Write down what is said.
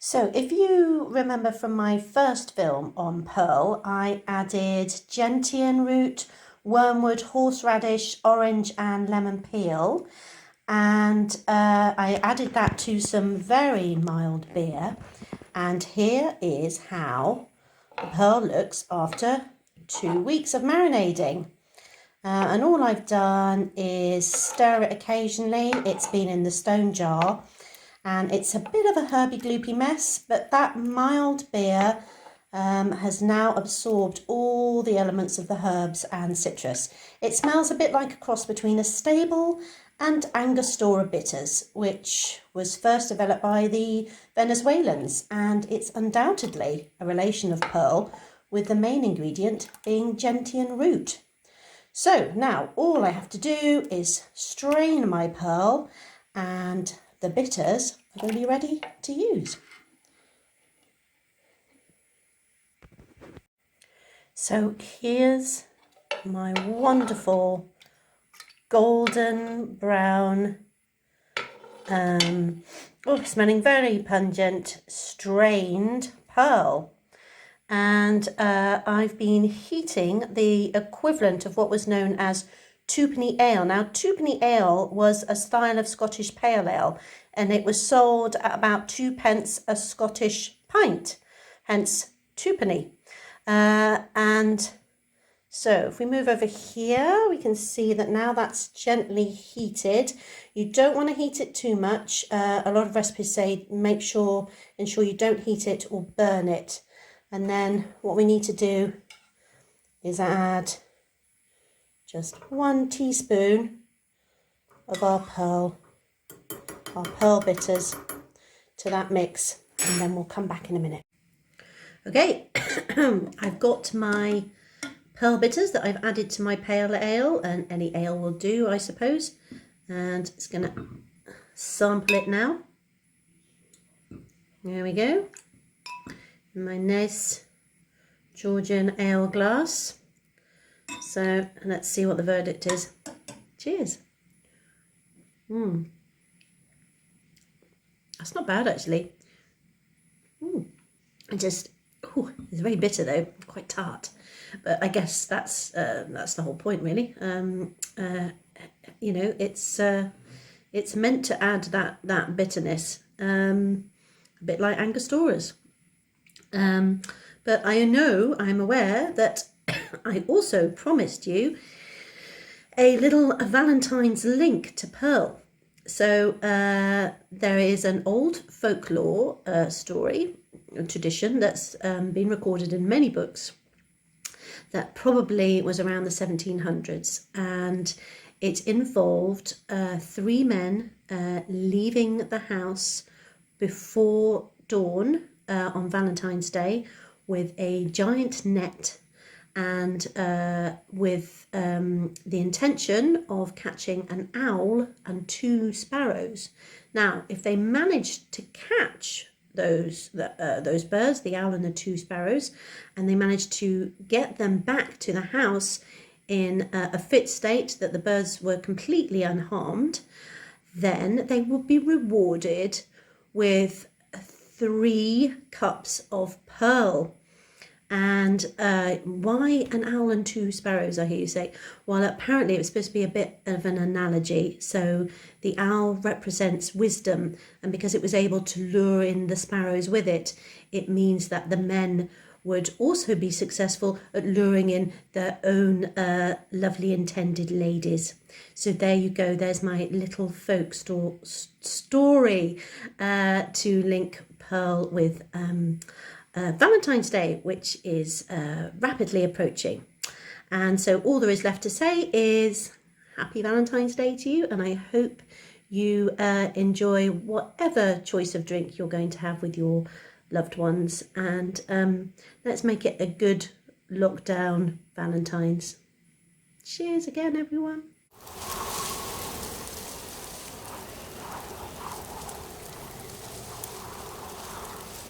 So if you remember from my first film on Purl, I added gentian root, wormwood, horseradish, orange and lemon peel. And I added that to some very mild beer. And here is how the Purl looks after 2 weeks of marinating. And all I've done is stir it occasionally. It's been in the stone jar. And it's a bit of a herby gloopy mess, but that mild beer has now absorbed all the elements of the herbs and citrus. It smells a bit like a cross between a stable and Angostura bitters, which was first developed by the Venezuelans, and it's undoubtedly a relation of Purl, with the main ingredient being gentian root. So now all I have to do is strain my Purl, and the bitters are going to be ready to use. So here's my wonderful golden brown, smelling very pungent, strained Purl. And I've been heating the equivalent of what was known as twopenny ale. Now, twopenny ale was a style of Scottish pale ale, and it was sold at about 2p a Scottish pint, hence twopenny. And so if we move over here, we can see that now that's gently heated. You don't want to heat it too much. A lot of recipes say ensure you don't heat it or burn it. And then what we need to do is add just 1 teaspoon of our Purl bitters to that mix, and then we'll come back in a minute. Okay, I've got my Purl bitters that I've added to my pale ale, and any ale will do, I suppose. And it's going to sample it now. There we go. My nice Georgian ale glass. So let's see what the verdict is. Cheers. That's not bad actually. It's very bitter though, quite tart. But I guess that's the whole point really. You know, it's meant to add that bitterness, a bit like Angosturas. But I'm aware that I also promised you a little Valentine's link to Purl. So there is an old folklore story, tradition that's been recorded in many books that probably was around the 1700s, and it involved 3 men leaving the house before dawn on Valentine's Day with a giant net and with the intention of catching an owl and 2 sparrows. Now, if they managed to catch those birds, the owl and the 2 sparrows, and they managed to get them back to the house in a fit state that the birds were completely unharmed, then they would be rewarded with 3 cups of Purl. And why an owl and 2 sparrows, I hear you say? Well, apparently it was supposed to be a bit of an analogy. So the owl represents wisdom, and because it was able to lure in the sparrows with it, it means that the men would also be successful at luring in their own lovely intended ladies. So there you go, there's my little folk story to link Purl with Valentine's Day, which is rapidly approaching. And so all there is left to say is happy Valentine's Day to you, and I hope you enjoy whatever choice of drink you're going to have with your loved ones, and let's make it a good lockdown Valentine's. Cheers again, everyone.